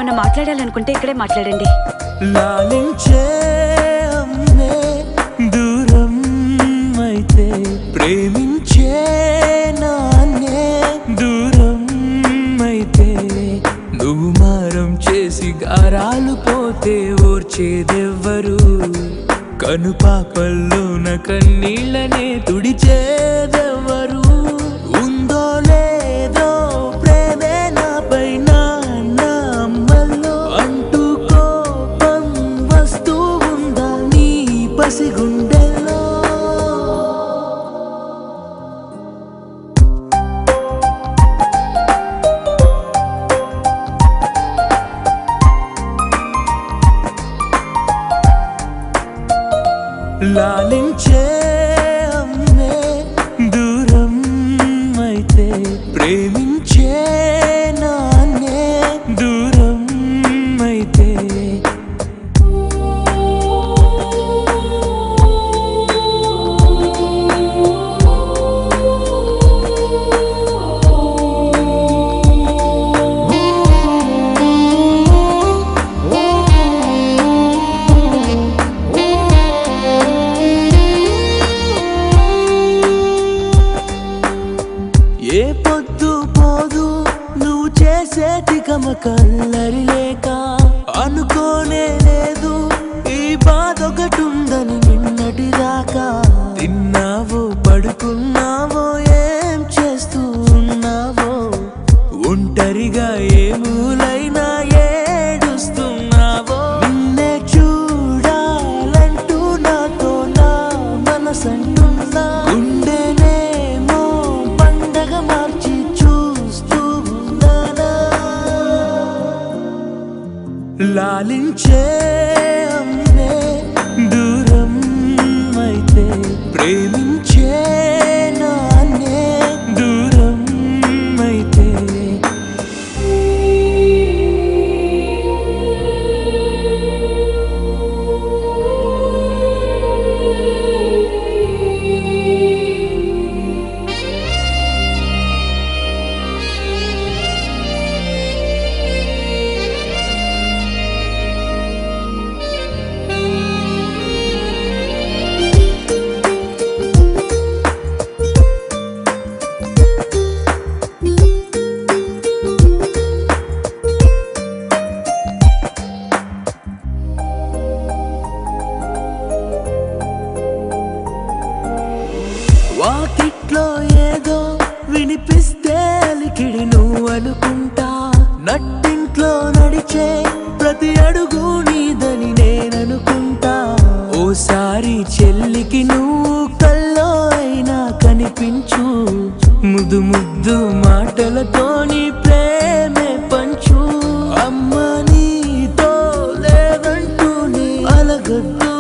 ఏమన్నా మాట్లాడాలనుకుంటే ఇక్కడే మాట్లాడండి. లాలించే అమ్మే దూరం అయితే, ప్రేమించే నాన్నే దూరం అయితే, నువ్వు మారం చేసి గారాలు పోతే ఓర్చేదెవ్వరు? కనుపాపల్లోన కన్నీళ్ళనే తుడిచేదెవ్వరు? ఉందో లేదో ప్రేమే నాపై నాన్న అమ్మల్లో అంటూ కోపం వస్తూ ఉందా నీ పసిగుండెల్లో? లాలించే అమ్మే దూరం అయితే, ప్రేమించే నాన్నే దూరం అయితే, ఏ పొద్దు పోదు నువ్వు చేసేటి కమకల్లరి లేక, అనుకోనే లేదు ఈ బాధొకటుందని నిన్నటిదాకా. తిన్నావో పడుకున్నావో ఏం చేస్తూ ఉన్నావో, ఒంటరిగా ఏ మూలైనా ఏడుస్తున్నావో, నిన్నే చూడాలంటూ నాతో నా మనసంటున్నా, గుండెనేమో పండగ మార్చి చూస్తూ ఉన్నానా? లాలించే అమ్మే దూరం అయితే, ప్రేమించే నాన్నే దూరం అయితే, వాకిట్లో ఏదో వినిపిస్తే అలికిడి నువ్వు అనుకుంటా, నట్టింట్లో నడిచే ప్రతి అడుగు నీదని నేననుకుంటా. ఓసారి చెల్లికి నువ్వు కల్లో అయినా కనిపించు, ముద్దు ముద్దు మాటలతోని ప్రేమే పంచు. అమ్మ నీతో లేదంటూ నీ అలగద్దు